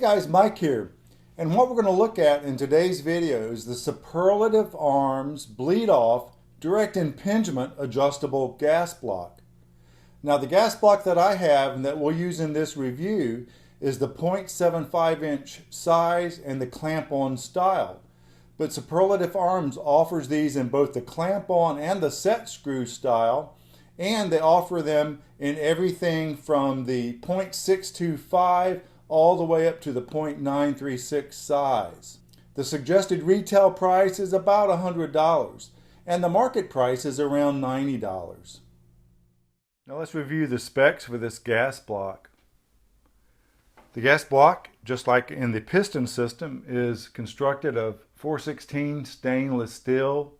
guys, Mike here, and what we're going to look at in today's video is the Superlative Arms Bleed Off Direct Impingement Adjustable Gas Block. Now the gas block that I have and that we'll use in this review is the 0.75 inch size and the clamp-on style. But Superlative Arms offers these in both the clamp-on and the set screw style, and they offer them in everything from the 0.625 all the way up to the 0.936 size. The suggested retail price is about $100 and the market price is around $90. Now let's review the specs for this gas block. The gas block, just like in the piston system, is constructed of 416 stainless steel.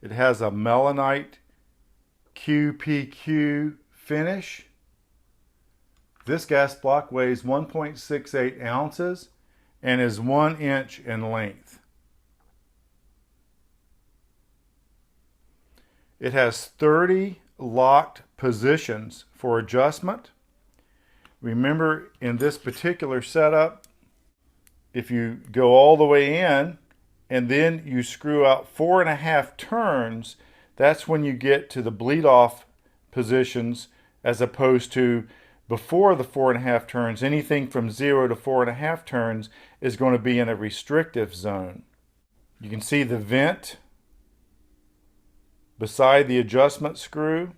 It has a melanite QPQ finish. This gas block weighs 1.68 ounces and is 1 inch in length. It has 30 locked positions for adjustment. Remember, in this particular setup, if you go all the way in and then you screw out 4.5 turns, that's when you get to the bleed off positions, as opposed to before the 4.5 turns. Anything from 0 to 4.5 turns is going to be in a restrictive zone. You can see the vent beside the adjustment screw.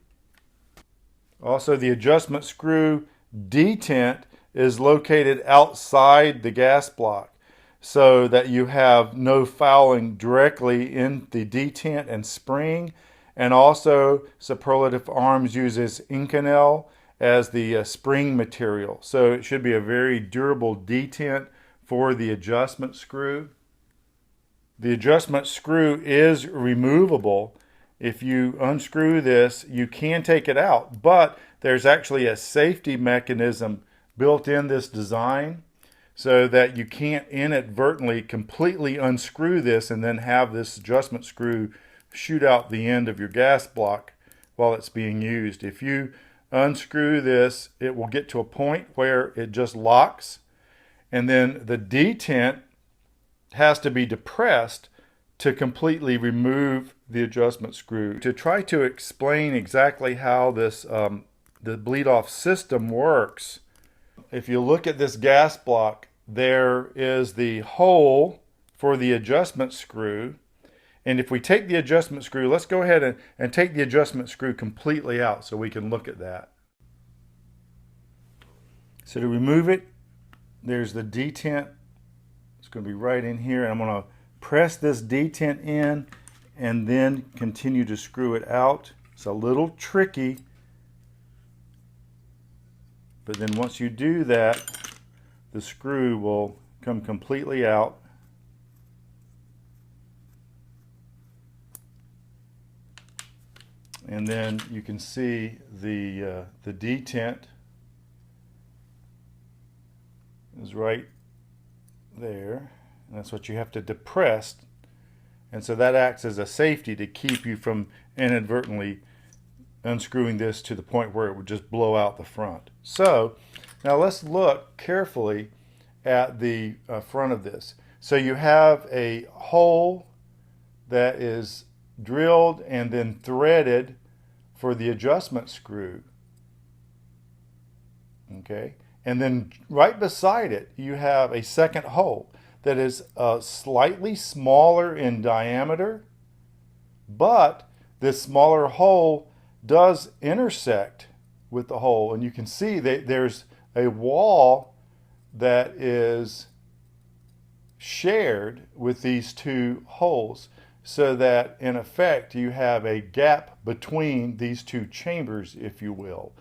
Also, the adjustment screw detent is located outside the gas block so that you have no fouling directly in the detent and spring. And also, Superlative Arms uses Inconel as the spring material. So it should be a very durable detent for the adjustment screw. The adjustment screw is removable. If you unscrew this, you can take it out, but there's actually a safety mechanism built in this design so that you can't inadvertently completely unscrew this and then have this adjustment screw shoot out the end of your gas block while it's being used. If you unscrew this, it will get to a point where it just locks, and then the detent has to be depressed to completely remove the adjustment screw. To try to explain exactly how this the bleed off system works, if you look at this gas block, there is the hole for the adjustment screw. And if we take the adjustment screw, let's go ahead and take the adjustment screw completely out so we can look at that. So to remove it, there's the detent. It's going to be right in here. And I'm going to press this detent in and then continue to screw it out. It's a little tricky, but then once you do that, the screw will come completely out. And then you can see the detent is right there. And that's what you have to depress. And so that acts as a safety to keep you from inadvertently unscrewing this to the point where it would just blow out the front. So now let's look carefully at the front of this. So you have a hole that is drilled and then threaded for the adjustment screw. Okay, and then right beside it you have a second hole that is slightly smaller in diameter, but this smaller hole does intersect with the hole, and you can see that there's a wall that is shared with these two holes, so that in effect you have a gap between these two chambers, if you will.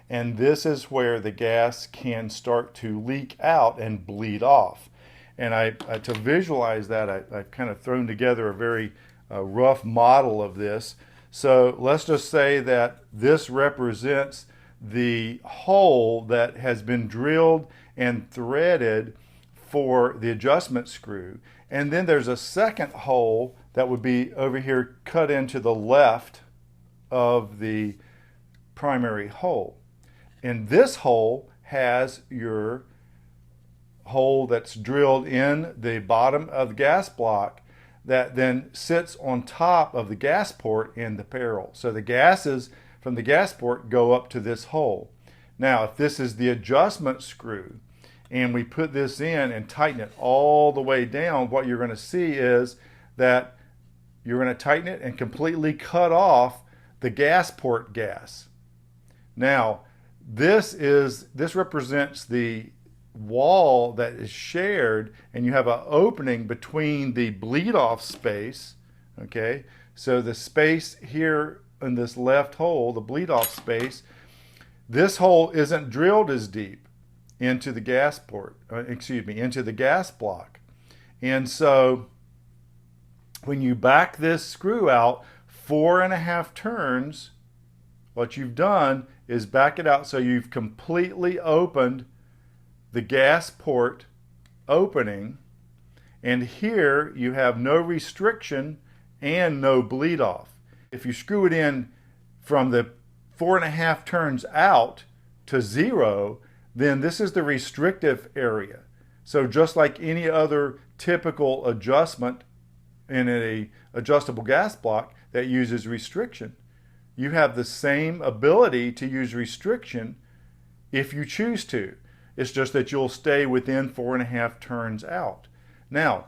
And this is where the gas can start to leak out and bleed off. And to visualize that, I've kind of thrown together a very rough model of this. So let's just say that this represents the hole that has been drilled and threaded for the adjustment screw. And then there's a second hole that would be over here cut into the left of the primary hole. And this hole has your hole that's drilled in the bottom of the gas block that then sits on top of the gas port in the barrel. So the gases from the gas port go up to this hole. Now, if this is the adjustment screw and we put this in and tighten it all the way down, what you're going to see is that you're going to tighten it and completely cut off the gas port gas. Now, this represents the wall that is shared, and you have an opening between the bleed off space. Okay, so the space here in this left hole, the bleed off space, this hole isn't drilled as deep into the gas port, into the gas block. And so when you back this screw out 4.5 turns, what you've done is back it out so you've completely opened the gas port opening, and here you have no restriction and no bleed off. If you screw it in from the 4.5 turns out to 0, then this is the restrictive area. So just like any other typical adjustment in an adjustable gas block that uses restriction, you have the same ability to use restriction if you choose to. It's just that you'll stay within 4.5 turns out. Now,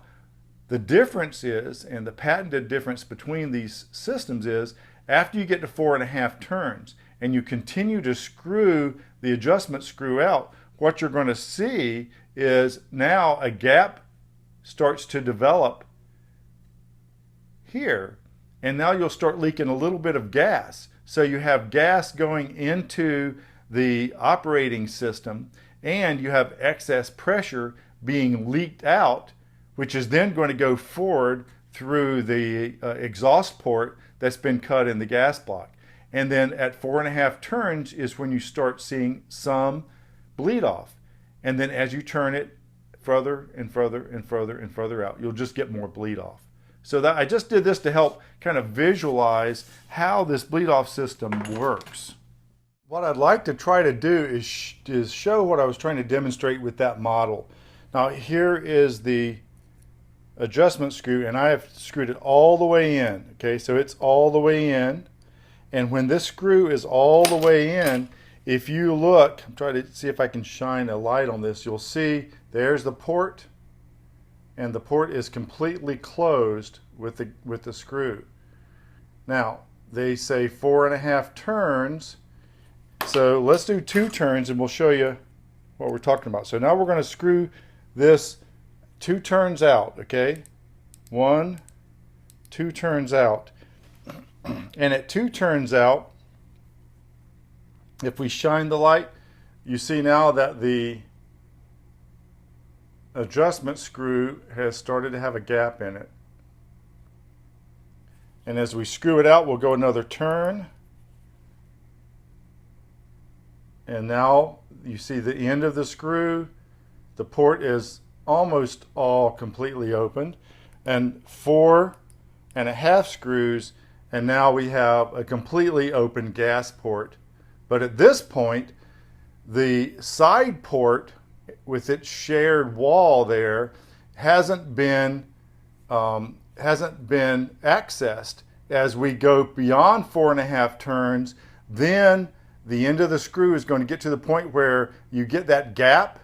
the difference is, and the patented difference between these systems is, after you get to 4.5 turns and you continue to screw the adjustment screw out, what you're going to see is now a gap starts to develop here, and now you'll start leaking a little bit of gas. So you have gas going into the operating system, and you have excess pressure being leaked out, which is then going to go forward through the exhaust port that's been cut in the gas block. And then at 4.5 turns is when you start seeing some bleed off. And then as you turn it further and further and further and further out, you'll just get more bleed off. So that I just did this to help kind of visualize how this bleed off system works. What I'd like to try to do is show what I was trying to demonstrate with that model. Now here is the adjustment screw, and I have screwed it all the way in. Okay, so it's all the way in, and when this screw is all the way in, if you look, I'm trying to see if I can shine a light on this, you'll see there's the port, and the port is completely closed with the screw. Now they say 4.5 turns, so let's do 2 turns and we'll show you what we're talking about. So now we're going to screw this 2 turns out. Okay, 1, 2 turns out, and at 2 turns out, if we shine the light, you see now that the adjustment screw has started to have a gap in it. And as we screw it out, we'll go another turn. And now you see the end of the screw. The port is almost all completely opened. And 4.5 screws, and now we have a completely open gas port. But at this point, the side port with its shared wall there hasn't been accessed. As we go beyond 4.5 turns, then the end of the screw is going to get to the point where you get that gap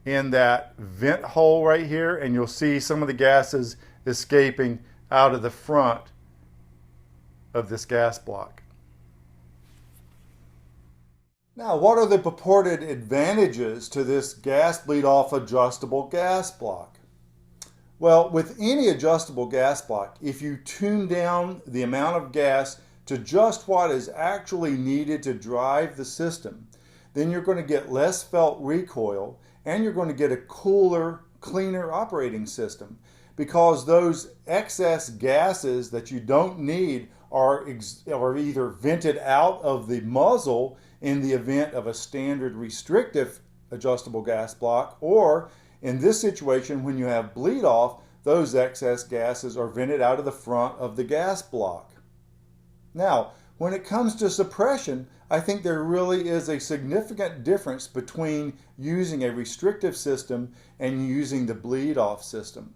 in that vent hole right here, and you'll see some of the gases escaping out of the front of this gas block. Now, what are the purported advantages to this gas bleed off adjustable gas block? Well, with any adjustable gas block, if you tune down the amount of gas to just what is actually needed to drive the system, then you're going to get less felt recoil, and you're going to get a cooler, cleaner operating system, because those excess gases that you don't need are either vented out of the muzzle in the event of a standard restrictive adjustable gas block, or in this situation, when you have bleed off, those excess gases are vented out of the front of the gas block. Now, when it comes to suppression, I think there really is a significant difference between using a restrictive system and using the bleed-off system.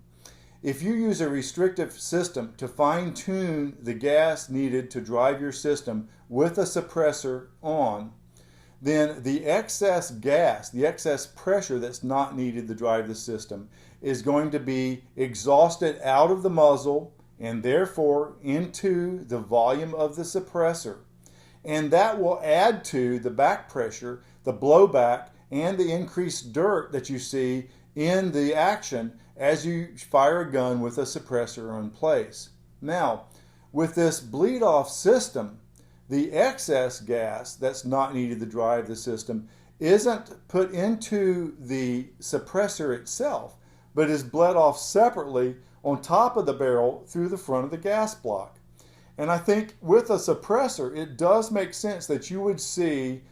If you use a restrictive system to fine-tune the gas needed to drive your system with a suppressor on, then the excess gas, the excess pressure that's not needed to drive the system is going to be exhausted out of the muzzle and therefore into the volume of the suppressor. And that will add to the back pressure, the blowback, and the increased dirt that you see in the action as you fire a gun with a suppressor in place. Now, with this bleed-off system, the excess gas that's not needed to drive the system isn't put into the suppressor itself, but is bled off separately on top of the barrel through the front of the gas block. And I think with a suppressor, it does make sense that you would see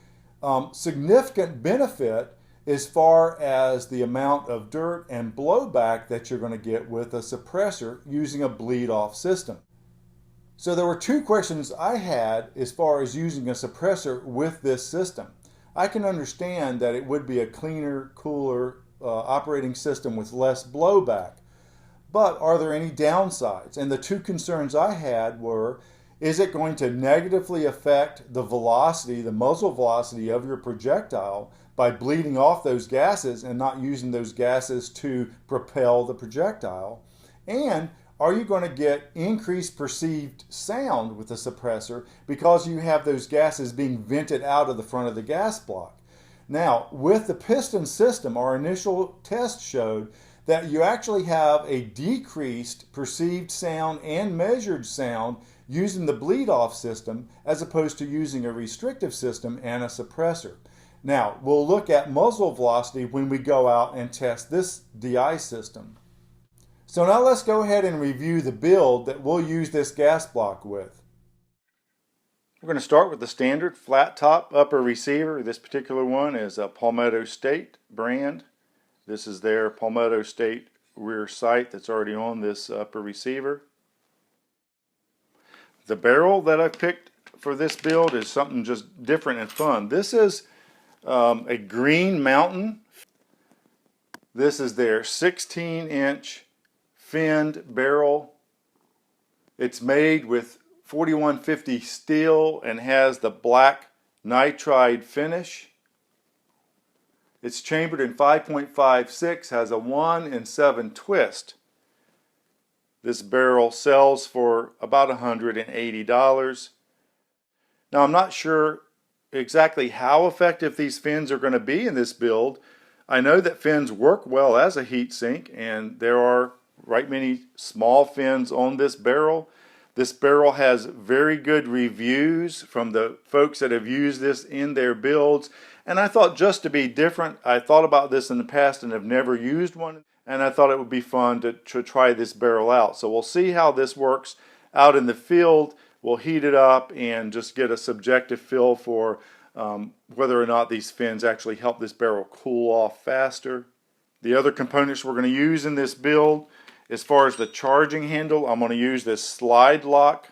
significant benefit as far as the amount of dirt and blowback that you're going to get with a suppressor using a bleed-off system. So there were two questions I had as far as using a suppressor with this system. I can understand that it would be a cleaner, cooler operating system with less blowback. But are there any downsides? And the two concerns I had were, is it going to negatively affect the velocity, the muzzle velocity of your projectile by bleeding off those gases and not using those gases to propel the projectile? And are you going to get increased perceived sound with the suppressor because you have those gases being vented out of the front of the gas block? Now, with the piston system, our initial test showed that you actually have a decreased perceived sound and measured sound using the bleed-off system as opposed to using a restrictive system and a suppressor. Now, we'll look at muzzle velocity when we go out and test this DI system. So now let's go ahead and review the build that we'll use this gas block with. We're going to start with the standard flat top upper receiver. This particular one is a Palmetto State brand. This is their Palmetto State rear sight that's already on this upper receiver. The barrel that I picked for this build is something just different and fun. This is a Green Mountain. This is their 16-inch finned barrel. It's made with 4150 steel and has the black nitride finish. It's chambered in 5.56, has a 1 in 7 twist. This barrel sells for about $180. Now, I'm not sure exactly how effective these fins are going to be in this build. I know that fins work well as a heat sink, and there are right many small fins on this barrel. This barrel has very good reviews from the folks that have used this in their builds, and I thought just to be different, I thought about this in the past and have never used one, and I thought it would be fun to try this barrel out. So we'll see how this works out in the field. We'll heat it up and just get a subjective feel for whether or not these fins actually help this barrel cool off faster. The other components we're going to use in this build, as far as the charging handle, I'm going to use this slide lock.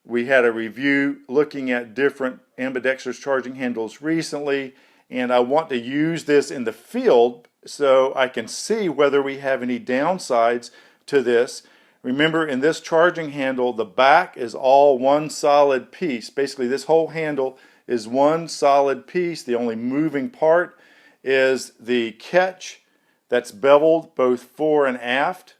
We had a review looking at different ambidextrous charging handles recently, and I want to use this in the field so I can see whether we have any downsides to this. Remember, in this charging handle, the back is all one solid piece. Basically, this whole handle is one solid piece. The only moving part is the catch that's beveled both fore and aft.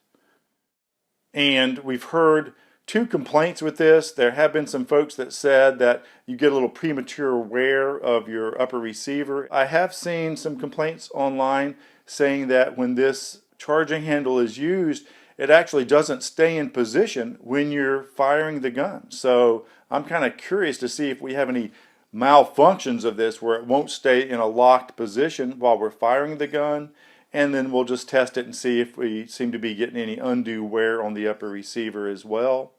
And we've heard two complaints with this. There have been some folks that said that you get a little premature wear of your upper receiver. I have seen some complaints online saying that when this charging handle is used, it actually doesn't stay in position when you're firing the gun. So I'm kind of curious to see if we have any malfunctions of this where it won't stay in a locked position while we're firing the gun. And then we'll just test it and see if we seem to be getting any undue wear on the upper receiver as well.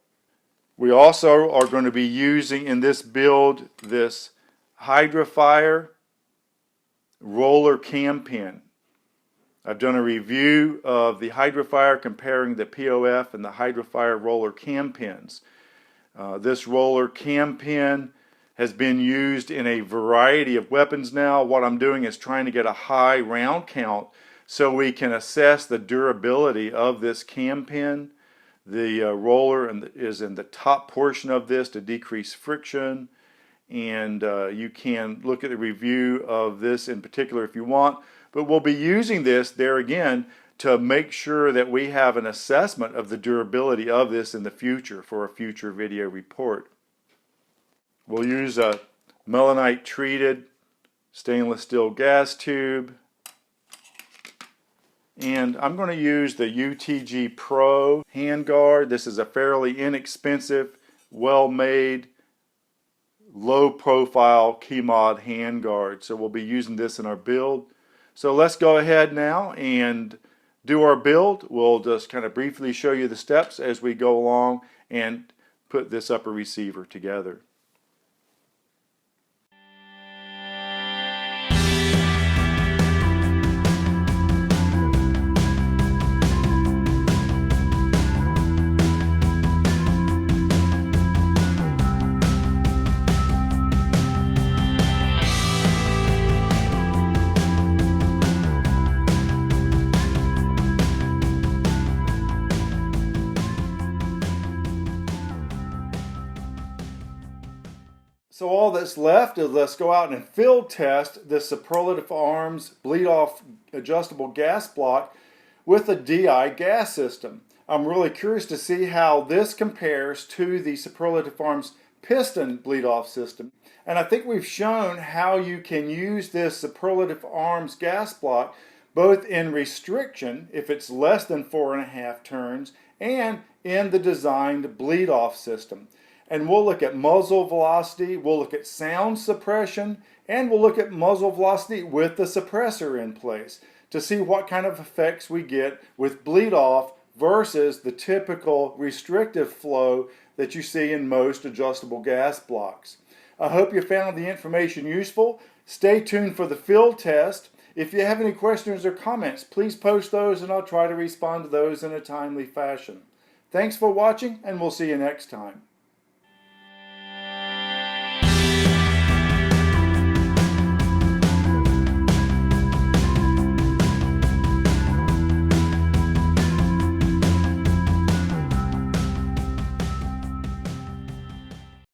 We also are going to be using in this build this Hydra-Fire roller cam pin. I've done a review of the Hydra-Fire comparing the POF and the Hydra-Fire roller cam pins. This roller cam pin has been used in a variety of weapons now. What I'm doing is trying to get a high round count so we can assess the durability of this cam pin. The roller is in the top portion of this to decrease friction, and you can look at the review of this in particular if you want, but we'll be using this there again to make sure that we have an assessment of the durability of this in the future for a future video report. We'll use a melanite treated stainless steel gas tube, and I'm going to use the UTG Pro handguard. This is a fairly inexpensive, well-made, low-profile key mod handguard. So we'll be using this in our build. So let's go ahead now and do our build. We'll just kind of briefly show you the steps as we go along and put this upper receiver together. So all that's left is let's go out and field test this Superlative Arms bleed-off adjustable gas block with a DI gas system. I'm really curious to see how this compares to the Superlative Arms piston bleed-off system. And I think we've shown how you can use this Superlative Arms gas block both in restriction, if it's less than 4.5 turns, and in the designed bleed-off system. And we'll look at muzzle velocity, we'll look at sound suppression, and we'll look at muzzle velocity with the suppressor in place to see what kind of effects we get with bleed off versus the typical restrictive flow that you see in most adjustable gas blocks. I hope you found the information useful. Stay tuned for the field test. If you have any questions or comments, please post those and I'll try to respond to those in a timely fashion. Thanks for watching, and we'll see you next time.